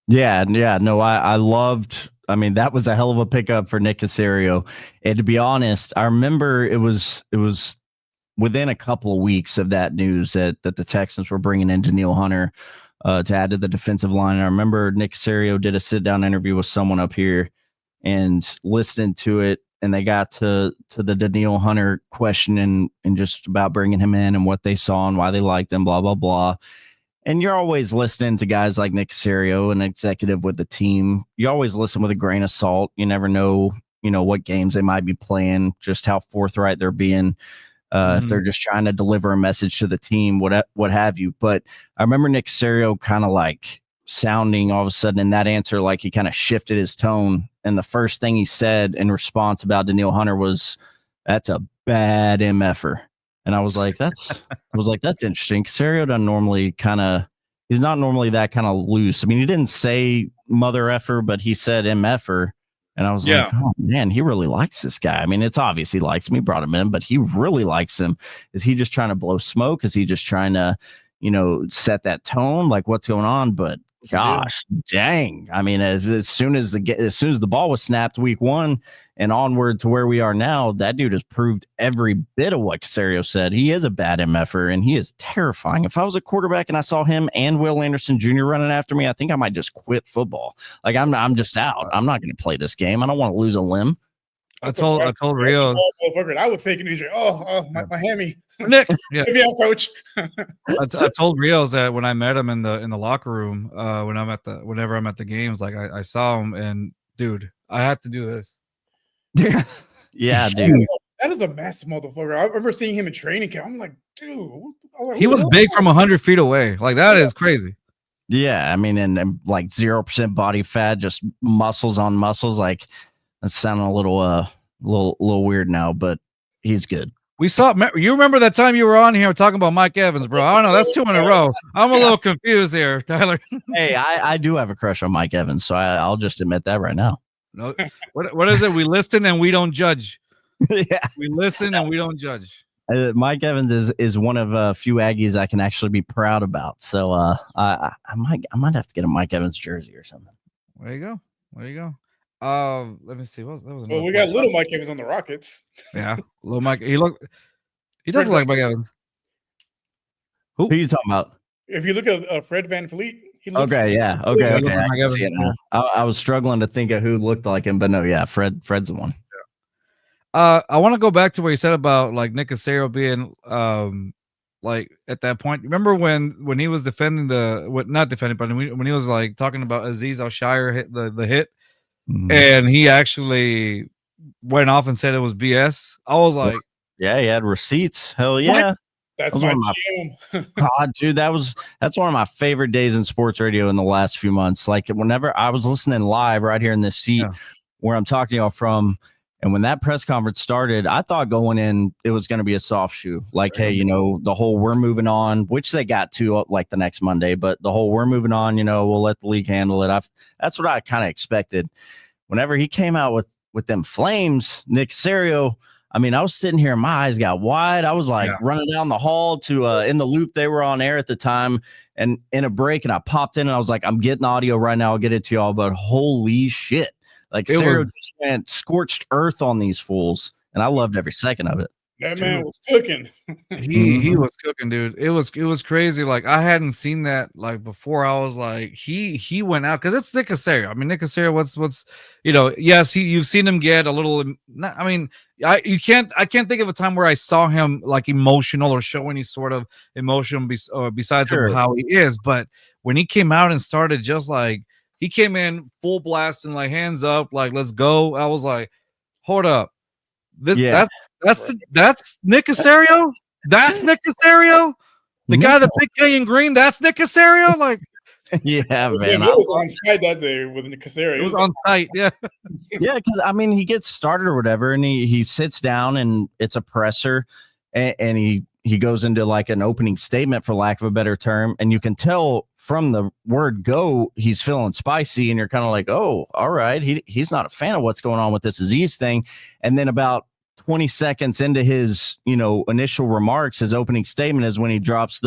Yeah. No, I loved. I mean, that was a hell of a pickup for Nick Caserio. And to be honest, I remember it was within a couple of weeks of that news that the Texans were bringing in Danielle Hunter to add to the defensive line. I remember Nick Caserio did a sit-down interview with someone up here, and listening to it, and they got to the Danielle Hunter question and just about bringing him in and what they saw and why they liked him, blah, blah, blah. And you're always listening to guys like Nick Caserio, an executive with the team. You always listen with a grain of salt. You never know, what games they might be playing, just how forthright they're being. If they're just trying to deliver a message to the team, what have you. But I remember Nick Caserio kind of like sounding all of a sudden in that answer, like he kind of shifted his tone. And the first thing he said in response about Danielle Hunter was, "That's a bad MFer." And I was like, that's interesting. Caserio doesn't normally he's not normally that kind of loose. I mean, he didn't say mother effer, but he said MFer. And I was like, oh man, he really likes this guy. I mean, it's obvious he likes him. He brought him in, but he really likes him. Is he just trying to blow smoke? Is he just trying to, set that tone? Like, what's going on? But gosh, dang. I mean, as soon as the ball was snapped week 1 and onward to where we are now, that dude has proved every bit of what Caserio said. He is a bad MFer and he is terrifying. If I was a quarterback and I saw him and Will Anderson Jr. running after me, I think I might just quit football. Like I'm just out. I'm not going to play this game. I don't want to lose a limb. I told Rios. I would fake an injury. My hammy. Nick, yeah. Maybe I'll coach. I told Rios that when I met him in the locker room, whenever I'm at the games, like I saw him and dude, I had to do this. Yeah, dude. That is a massive motherfucker. I remember seeing him in training camp. I'm like, dude, he was big from 100 feet away. Like that is crazy. Yeah, I mean, and like 0% body fat, just muscles on muscles. Like that's sounding a little weird now, but he's good. We saw. You remember that time you were on here talking about Mike Evans, bro? I don't know. That's 2 in a row. I'm a little confused here, Tyler. Hey, I do have a crush on Mike Evans, so I'll just admit that right now. No, what is it? We listen and we don't judge. Yeah, we listen and we don't judge. Mike Evans is one of a few Aggies I can actually be proud about. So I might have to get a Mike Evans jersey or something. There you go. Let me see. That was well, we got little Mike Evans on the Rockets. Yeah, little Mike. He doesn't look like Mike Evans. Who are you talking about? If you look at Fred VanVleet, he looks okay. I was struggling to think of who looked like him, but no, yeah, Fred's the one. Yeah. I want to go back to what you said about like Nick Caserio being like at that point. Remember when he was defending not defending, but when he was like talking about Aziz Al-Shire hit the hit. Mm-hmm. And he actually went off and said it was BS. I was like, yeah, he had receipts. Hell yeah. What? That's my jam. God, dude, that's one of my favorite days in sports radio in the last few months. Like whenever I was listening live right here in this seat where I'm talking to y'all from, and when that press conference started, I thought going in it was going to be a soft shoe. Like, hey, the whole we're moving on, which they got to like the next Monday, but the whole we're moving on, we'll let the league handle it. That's what I kind of expected. Whenever he came out with them flames, Nick Caserio, I mean, I was sitting here and my eyes got wide. I was like running down the hall to in the loop. They were on air at the time and in a break, and I popped in and I was like, I'm getting audio right now. I'll get it to y'all, but holy shit. Like Caserio just went scorched earth on these fools, and I loved every second of it. That man was cooking. He was cooking, dude. It was crazy. Like I hadn't seen that like before. I was like, he went out because it's Nick Caserio. I mean, Nick Caserio, what's yes, you've seen him get a little. I mean, I can't think of a time where I saw him like emotional or show any sort of emotion besides of how he is. But when he came out and started just like he came in full blast and like hands up, like let's go. I was like, hold up, That's Nick Caserio. That's Nick Caserio. The guy that picked Kenyon Green. That's Nick Caserio. Like, yeah, man. It was on site that day with Nick Caserio. It was on site. Yeah, yeah. Because I mean, he gets started or whatever, and he sits down, and it's a presser, and he goes into like an opening statement, for lack of a better term, and you can tell from the word go, he's feeling spicy, and you're kind of like, oh, all right, he's not a fan of what's going on with this Aziz thing, and then about 20 seconds into his, initial remarks, his opening statement is when he drops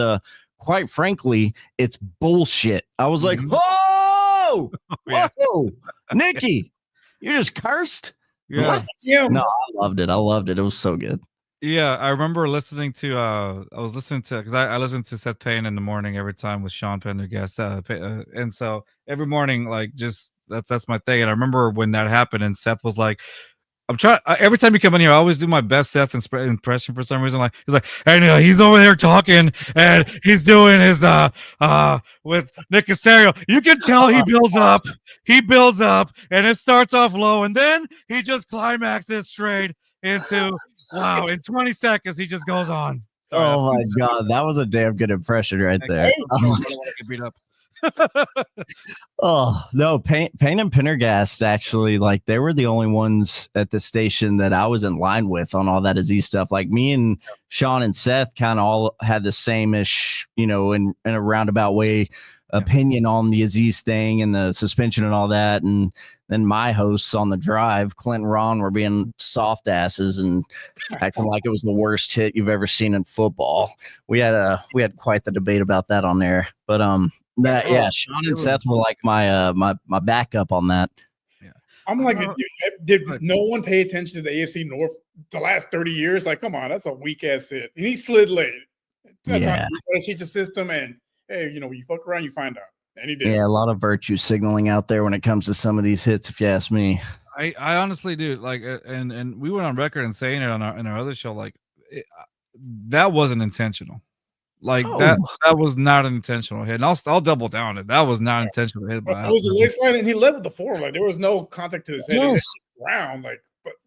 quite frankly, it's bullshit. I was like, whoa, Nikki, you just cursed. Yeah. No, I loved it. It was so good. Yeah. I remember listening to, because I listen to Seth Payne in the morning every time with Sean Pendergast. And so every morning, like just that's my thing. And I remember when that happened and Seth was like, I'm trying. Every time you come in here, I always do my best Seth impression for some reason. Like he's like, and he's over there talking, and he's doing his with Nick Casario. You can tell he builds up, and it starts off low, and then he just climaxes straight into wow. In 20 seconds, he just goes on. Sorry, oh my God, that was a damn good impression right there. I don't want to get beat up. Oh no, Payne and Pendergast actually, like, they were the only ones at the station that I was in line with on all that Aziz stuff. Like, me and Sean and Seth kind of all had the same-ish, in a roundabout way, opinion on the Aziz thing and the suspension and all that. And then my hosts on the drive, Clint and Ron, were being soft asses and acting like it was the worst hit you've ever seen in football. We had quite the debate about that on there. But Sean and Seth were like my backup on that. Yeah. I'm like, did no one pay attention to the AFC North the last 30 years? Like, come on, that's a weak ass hit. And he slid late. That's how you cheat the system, and hey, you fuck around, you find out. And he did. Yeah, a lot of virtue signaling out there when it comes to some of these hits, if you ask me. I honestly do. Like, and we went on record and saying it on our other show. Like, that wasn't intentional. Like that was not an intentional hit. And I'll double down it. That was not an intentional hit. It was a leg slide, and he led with the form. Like, there was no contact to his head. Yes. Round, like.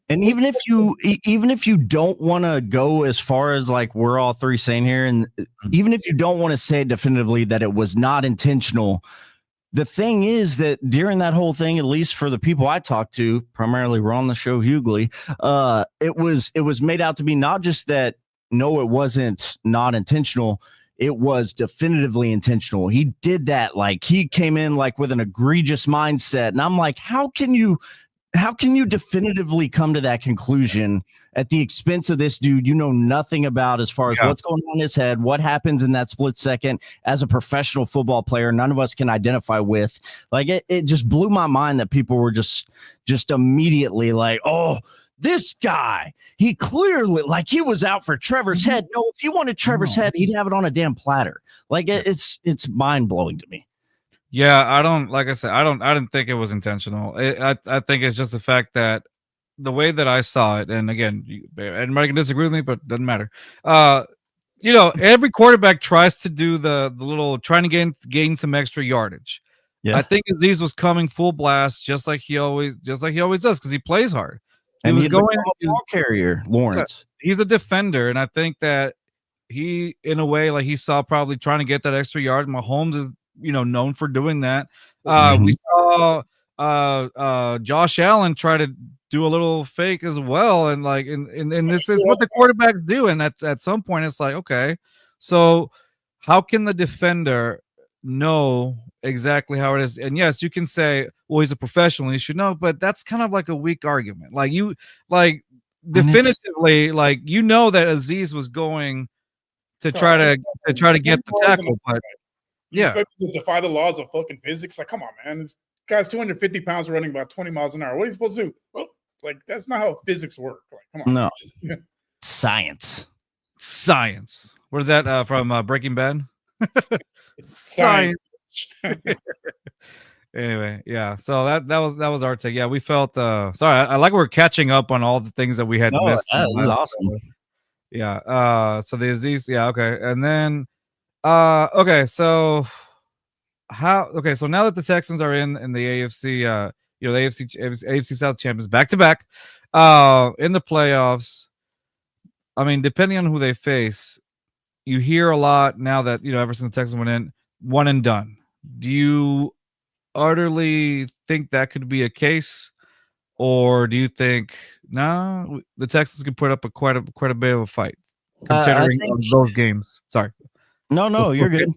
And even if you don't want to go as far as like we're all three saying here, and even if you don't want to say definitively that it was not intentional, the thing is that during that whole thing, at least for the people I talked to, primarily we're on the show Hughley, it was made out to be not just that, no, it wasn't not intentional. It was definitively intentional. He did that. Like, he came in like with an egregious mindset. And I'm like, how can you definitively come to that conclusion at the expense of this dude you know nothing about as far as what's going on in his head, what happens in that split second as a professional football player none of us can identify with? Like, it just blew my mind that people were just immediately like, oh, this guy, he clearly, like, he was out for Trevor's head. No, if he wanted Trevor's head, he'd have it on a damn platter. Like, it's mind-blowing to me. Yeah, I didn't think it was intentional. I think it's just the fact that the way that I saw it, and again, everybody can disagree with me, but it doesn't matter. Every quarterback tries to do the little trying to gain some extra yardage. Yeah. I think Aziz was coming full blast, just like he always does, because he plays hard. He was going a ball carrier, Lawrence. He's a defender, and I think that he, in a way, like, he saw probably trying to get that extra yard. Mahomes is known for doing that. We saw Josh Allen try to do a little fake as well, and like, and this is what the quarterbacks do. And at some point, it's like, okay, so how can the defender know exactly how it is? And yes, you can say, well, he's a professional, he should know, but that's kind of like a weak argument. Like, you, like, definitively, like, that Aziz was going to try to get the tackle, but you expect to defy the laws of fucking physics. Like, come on, man. This guy's 250 pounds running about 20 miles an hour. What are you supposed to do? Well, like, that's not how physics work. Like, come on. No. Science. What is that from Breaking Bad? Science. Anyway, yeah. So that was our take. Yeah, we felt sorry. I like we're catching up on all the things that we had missed. That was awesome. Yeah. So the Aziz, yeah, okay. And then okay, so now that the Texans are in the AFC, the AFC South champions back to back in the playoffs, I mean, depending on who they face, you hear a lot now that, ever since the Texans went in, one and done. Do you utterly think that could be a case, or do you think the Texans could put up quite a bit of a fight considering those games? Sorry. No, you're good.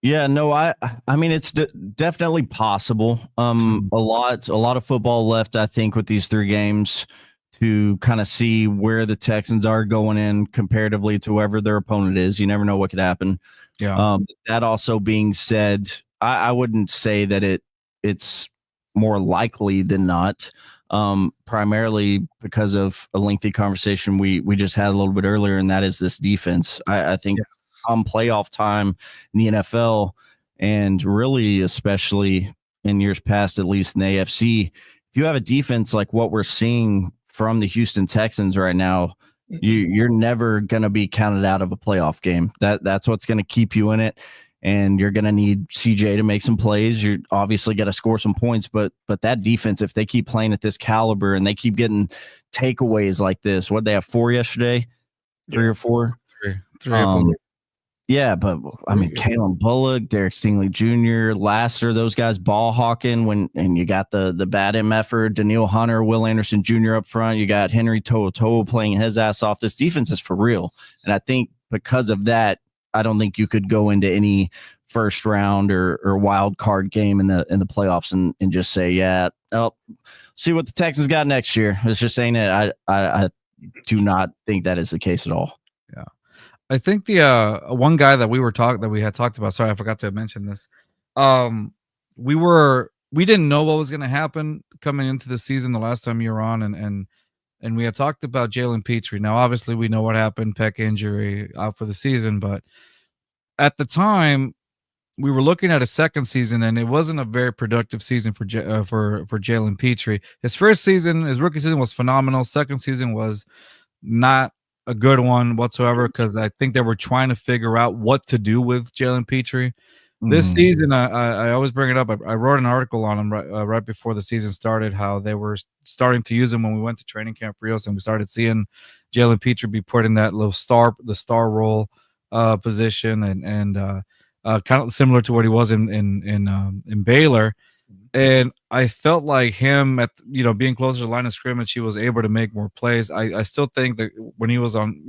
Yeah. No, I mean, it's definitely possible. A lot of football left, I think, with these three games to kind of see where the Texans are going in comparatively to whoever their opponent is. You never know what could happen. Yeah. That also being said, I wouldn't say that it's more likely than not. Primarily because of a lengthy conversation we just had a little bit earlier, and that is this defense. I think playoff time in the NFL, and really especially in years past, at least in the AFC, if you have a defense like what we're seeing from the Houston Texans right now, you're never going to be counted out of a playoff game. That's what's going to keep you in it. And you're going to need CJ to make some plays. You're obviously going to score some points, but that defense, if they keep playing at this caliber and they keep getting takeaways like this, what'd they have 4 yesterday? 3 or 4? Three or 4. Yeah, but I mean, Kalen Bullock, Derek Stingley Jr., Laster, those guys ball hawking and you got the bad MFer, Daniil Hunter, Will Anderson Jr. up front. You got Henry To'oTo'o playing his ass off. This defense is for real. And I think because of that, I don't think you could go into any first round or wild card game in the playoffs and just say, yeah, see what the Texans got next year. It's just saying it. I do not think that is the case at all. Yeah. I think the one guy that we had talked about, sorry, I forgot to mention this. We didn't know what was going to happen coming into the season the last time you were on, and we had talked about Jalen Petrie. Now, obviously, we know what happened, pec injury, out for the season, but at the time, we were looking at a second season, and it wasn't a very productive season for Jalen Petrie. His first season, his rookie season, was phenomenal. Second season was not a good one whatsoever because I think they were trying to figure out what to do with Jalen Petrie. This season, I always bring it up. I wrote an article on him right before the season started, how they were starting to use him when we went to training camp Rios, and we started seeing Jalen Petrie be put in that little star role position, and kind of similar to what he was in Baylor. And I felt like him being closer to the line of scrimmage, he was able to make more plays. I still think that when he was on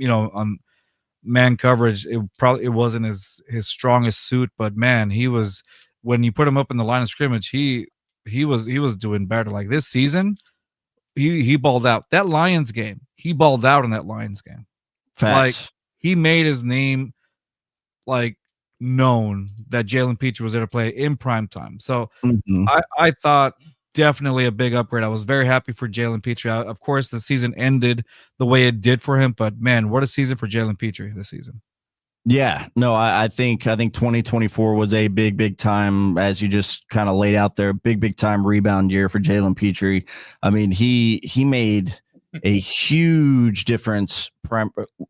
man coverage, it wasn't his strongest suit, but man, he was, when you put him up in the line of scrimmage, he was doing better. Like this season, he balled out. That Lions game, he balled out in that Lions game. Facts. Like he made his name like known that Jalen Petrie was there to play in prime time. So I thought definitely a big upgrade. I was very happy for Jalen Petrie. Of course, the season ended the way it did for him, but man, what a season for Jalen Petrie this season. Yeah, no, I think 2024 was a big time, as you just kind of laid out there, big time rebound year for Jalen Petrie. I mean, he made a huge difference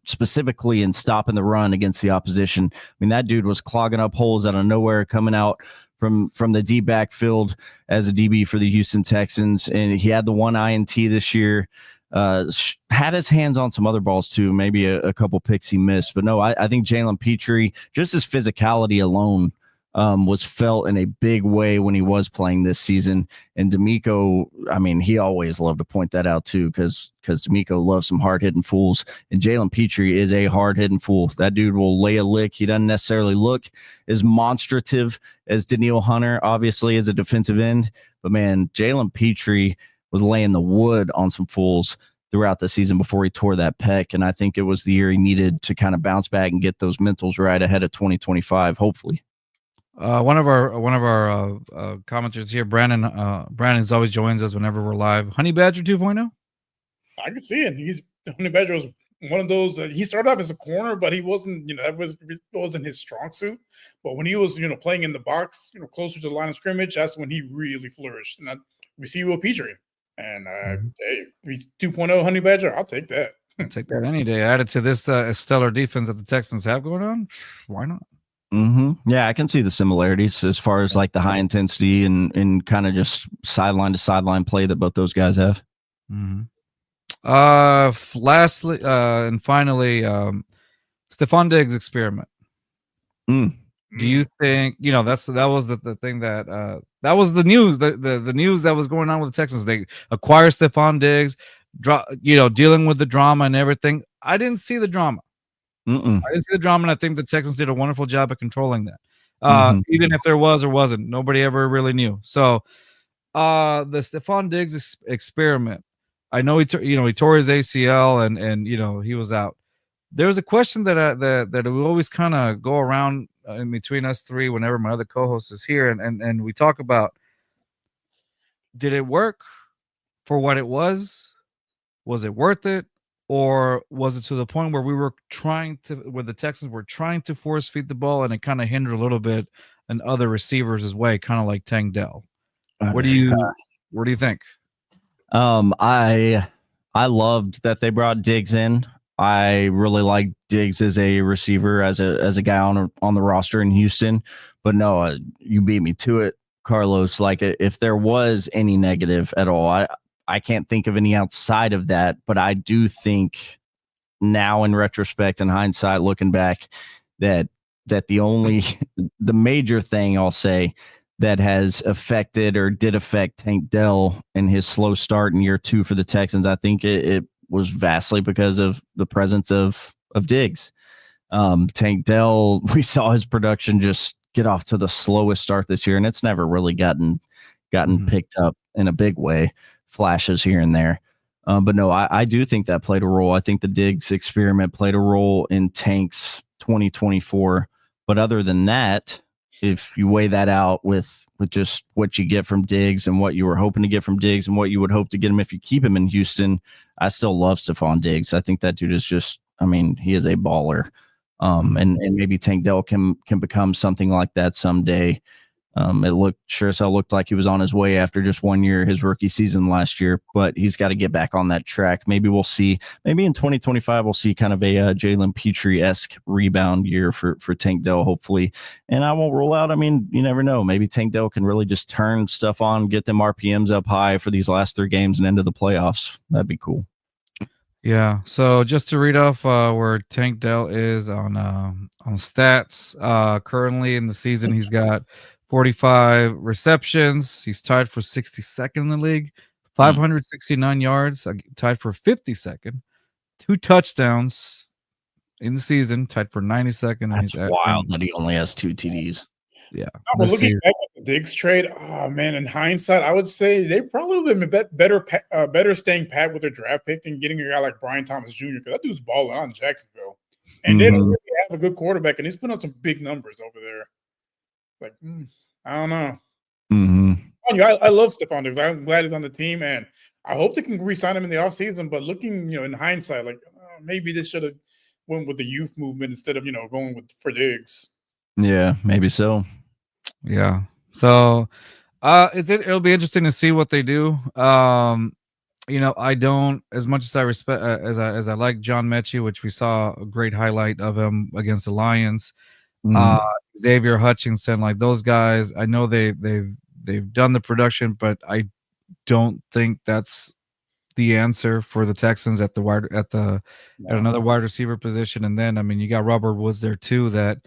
specifically in stopping the run against the opposition. I mean, that dude was clogging up holes out of nowhere, coming out from the D backfield as a DB for the Houston Texans. And he had the one INT this year, had his hands on some other balls too, maybe a couple picks he missed. But no, I think Jalen Petrie, just his physicality alone, was felt in a big way when he was playing this season. And D'Amico, I mean, he always loved to point that out too, because D'Amico loves some hard-hitting fools. And Jalen Petrie is a hard-hitting fool. That dude will lay a lick. He doesn't necessarily look as monstrative as Daniil Hunter, obviously, as a defensive end. But, man, Jalen Petrie was laying the wood on some fools throughout the season before he tore that pec. And I think it was the year he needed to kind of bounce back and get those mentals right ahead of 2025, hopefully. One of our commenters here, Brandon's always joins us whenever we're live. Honey Badger 2.0. I could see it. Honey Badger was one of those. He started off as a corner, but he wasn't. That wasn't his strong suit. But when he was, playing in the box, closer to the line of scrimmage, that's when he really flourished. And we see Will Petrie, and hey, he's 2.0 Honey Badger. I'll take that. I'll take that any day. Added to this stellar defense that the Texans have going on, why not? Yeah, I can see the similarities as far as like the high intensity and kind of just sideline to sideline play that both those guys have. Lastly, and finally, Stephon Diggs experiment. Do you think that was the thing that was the news, the news that was going on with the Texans? They acquire Stephon Diggs, dealing with the drama and everything. I didn't see the drama. I didn't see the drama, and I think the Texans did a wonderful job of controlling that. Even if there was or wasn't, nobody ever really knew. So, the Stephon Diggs experiment. I know he tore his ACL and he was out. There was a question that we always kind of go around in between us three whenever my other co-host is here, and we talk about, did it work for what it was? Was it worth it? Or was it to the point where the Texans were trying to force feed the ball and it kind of hindered a little bit in other receivers' way, kind of like Tank Dell? What do you think? I loved that they brought Diggs in. I really like Diggs as a receiver, as a guy on the roster in Houston. But no, you beat me to it, Carlos. Like, if there was any negative at all, I can't think of any outside of that. But I do think now, in retrospect and hindsight, looking back, that the major thing I'll say that has affected or did affect Tank Dell in his slow start in year 2 for the Texans, I think it was vastly because of the presence of Diggs. Tank Dell, we saw his production just get off to the slowest start this year, and it's never really gotten picked up in a big way. Flashes here and there. But no, I do think that played a role. I think the Diggs experiment played a role in Tank's 2024. But other than that, if you weigh that out with just what you get from Diggs and what you were hoping to get from Diggs and what you would hope to get him if you keep him in Houston, I still love Stephon Diggs. I think that dude is just, I mean, he is a baller. And maybe Tank Dell can become something like that someday. It sure as hell looked like he was on his way after just 1 year, his rookie season last year, but he's got to get back on that track. Maybe we'll see, maybe in 2025, we'll see kind of a Jalen Petrie-esque rebound year for Tank Dell, hopefully. And I won't rule out, I mean, you never know. Maybe Tank Dell can really just turn stuff on, get them RPMs up high for these last 3 games and into the playoffs. That'd be cool. Yeah. So just to read off where Tank Dell is on stats, currently in the season, he's got 45 receptions. He's tied for 62nd in the league, 569 yards, tied for 52nd, 2 touchdowns in the season, tied for 92nd. That's wild that he only has 2 TDs. Yeah. But looking back at the Diggs trade, oh man, in hindsight, I would say they probably would have been better staying pat with their draft pick and getting a guy like Brian Thomas Jr. because that dude's balling on Jacksonville. And they don't really have a good quarterback, and he's putting up some big numbers over there. Like, I don't know. I love Stephon Diggs. I'm glad he's on the team, and I hope they can re-sign him in the offseason. But looking, in hindsight, like maybe this should have went with the youth movement instead of going for Diggs. Yeah, maybe so. Yeah. So, it'll be interesting to see what they do. I don't, as much as I respect, as I like John Mechie, which we saw a great highlight of him against the Lions. Xavier Hutchinson, like those guys, I know they've done the production, but I don't think that's the answer for the Texans at another wide receiver position. And then, I mean, you got Robert Woods there too, that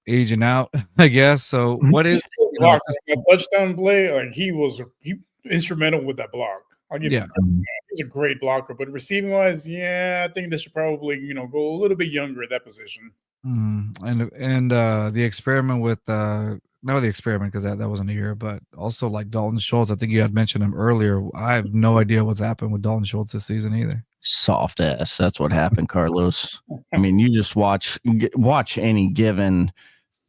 aging out, I guess. So what is that touchdown play? Like he instrumental with that block. I'll give you he's a great blocker, but receiving wise, I think they should probably go a little bit younger at that position. And the experiment with not the experiment because that wasn't a year, but also like Dalton Schultz. I think you had mentioned him earlier. I have no idea what's happened with Dalton Schultz this season either. Soft ass. That's what happened, Carlos. I mean, you just watch any given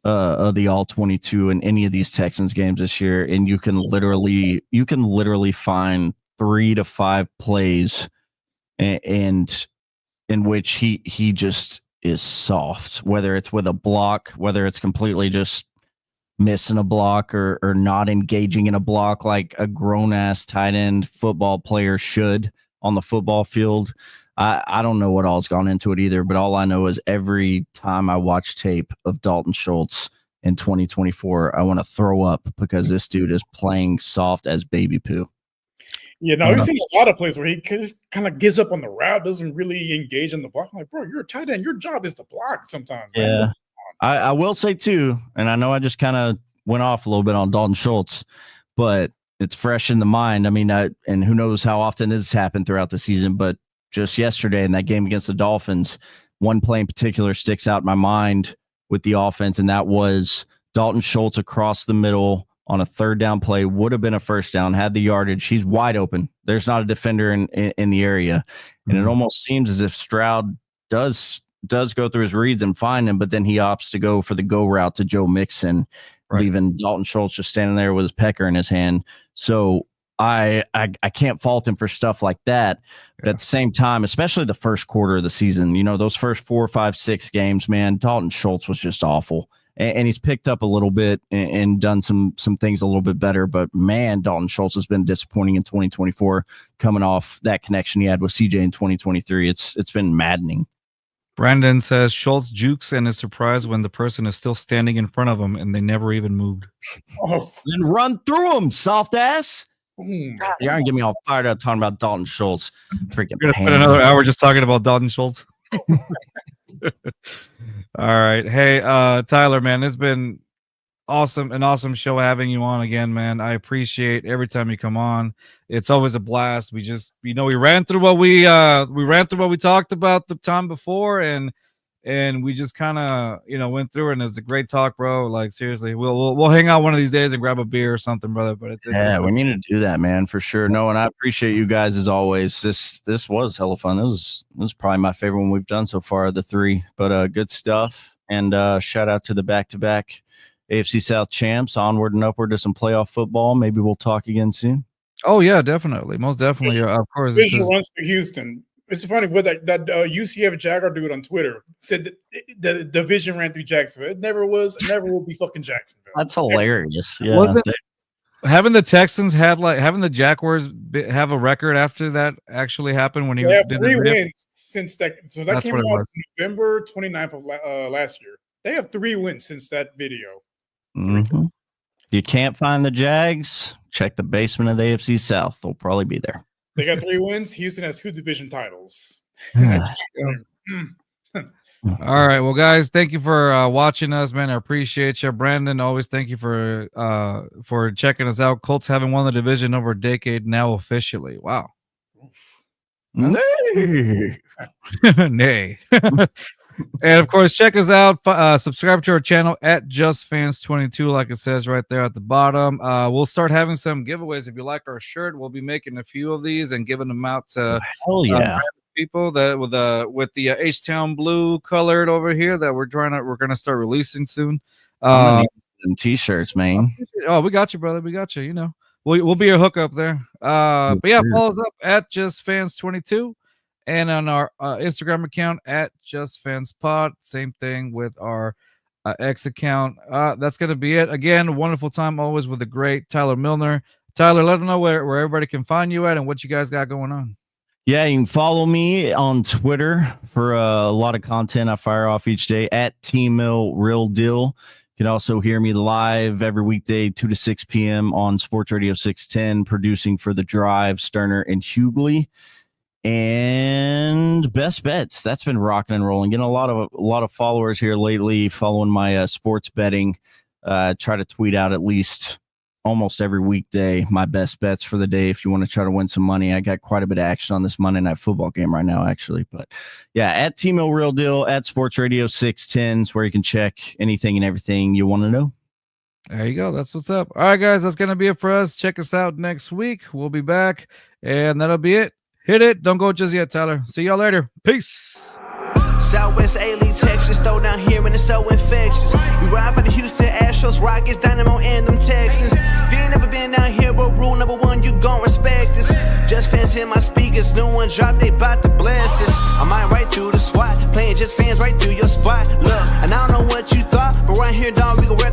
of the all 22 in any of these Texans games this year, and you can literally find 3 to 5 plays and in which he just is soft, whether it's with a block, whether it's completely just missing a block or not engaging in a block like a grown-ass tight end football player should on the football field. I don't know what all's gone into it either, but all I know is every time I watch tape of Dalton Schultz in 2024, I want to throw up because this dude is playing soft as baby poo. Yeah, no, we've seen a lot of plays where he just kind of gives up on the route, doesn't really engage in the block. I'm like, bro, you're a tight end. Your job is to block sometimes. Man. Yeah. I will say too, and I know I just kind of went off a little bit on Dalton Schultz, but it's fresh in the mind. I mean, and who knows how often this has happened throughout the season, but just yesterday in that game against the Dolphins, one play in particular sticks out in my mind with the offense, and that was Dalton Schultz across the middle on a 3rd down play, would have been a 1st down, had the yardage. He's wide open. There's not a defender in the area. And it almost seems as if Stroud does go through his reads and find him, but then he opts to go for the go route to Joe Mixon, leaving Dalton Schultz just standing there with his pecker in his hand. So I can't fault him for stuff like that. But at the same time, especially the first quarter of the season, those first 4, 5, 6 games, man, Dalton Schultz was just awful. and he's picked up a little bit and done some things a little bit better. But man, Dalton Schultz has been disappointing in 2024, coming off that connection he had with CJ in 2023. It's been maddening. Brandon says Schultz jukes and is surprised when the person is still standing in front of him and they never even moved. Oh, Then run through him, soft ass. boom. God, you're gonna get me all fired up talking about Dalton Schultz. Freaking We're gonna spend another hour just talking about Dalton Schultz. All right. Hey, Tyler, man, it's been an awesome show having you on again, man. I appreciate every time you come on. It's always a blast. We just, we ran through what we talked about the time before, and we just kind of, went through it, and it was a great talk, bro. Like, seriously, we'll hang out one of these days and grab a beer or something, brother. But we need to do that, man, for sure. No, and I appreciate you guys as always. This was hella fun. This was probably my favorite one we've done so far, the three. But good stuff. And shout out to the back-to-back AFC South champs. Onward and upward to some playoff football. Maybe we'll talk again soon. Oh yeah, definitely, most definitely. Of course, Division runs for Houston. It's funny with that UCF Jaguar dude on Twitter said the division ran through Jacksonville. It never will be fucking Jacksonville. That's hilarious. Yeah. Wasn't having the Texans having the Jaguars have a record after that actually happened when he They have did 3 the video? wins since that. So that That's came what it out was. November 29th of last year. They have 3 wins since that video. Mhm. If you can't find the Jags, check the basement of the AFC South. They'll probably be there. They got 3 wins. Houston has 2 division titles. All right, well, guys, thank you for watching us, man. I appreciate you, Brandon. Always thank you for checking us out. Colts haven't won the division over a decade now officially. Wow. Nay. Nay. And of course, check us out. Subscribe to our channel at JustFans22, like it says right there at the bottom. We'll start having some giveaways. If you like our shirt, we'll be making a few of these and giving them out to people that with the H-Town blue colored over here that we're gonna start releasing soon. T-shirts, man. Oh, we got you, brother. We got you. We'll be your hookup there. But yeah, follow us up at JustFans22. And on our Instagram account at JustFansPod. Same thing with our X account. That's going to be it. Again, wonderful time always with the great Tyler Milner. Tyler, let them know where everybody can find you at and what you guys got going on. Yeah, you can follow me on Twitter for a lot of content I fire off each day at TMillRealDeal. You can also hear me live every weekday, 2 to 6 p.m. on Sports Radio 610, producing for The Drive, Sterner, and Hughley. And best bets, that's been rocking and rolling. Getting a lot of followers here lately, following my sports betting. Try to tweet out at least almost every weekday my best bets for the day. If you want to try to win some money, I got quite a bit of action on this Monday Night Football game right now, actually. But yeah, at TMillRealDeal at Sports Radio 610 is where you can check anything and everything you want to know. There you go. That's what's up. All right, guys, that's gonna be it for us. Check us out next week. We'll be back, and that'll be it. Hit it. Don't go just yet, Tyler. See y'all later. Peace. Southwest A-League, Texas, throw down here and it's so infectious. We ride for the Houston Astros, Rockets, Dynamo, and them Texans. If you ain't never been down here, but rule number 1, you gon' respect us. Just fans in my speakers, new one drop, they bout to bless us. I might right through the SWAT, playing just fans right through your spot. Look, and I don't know what you thought, but right here, dog, we gon' rep the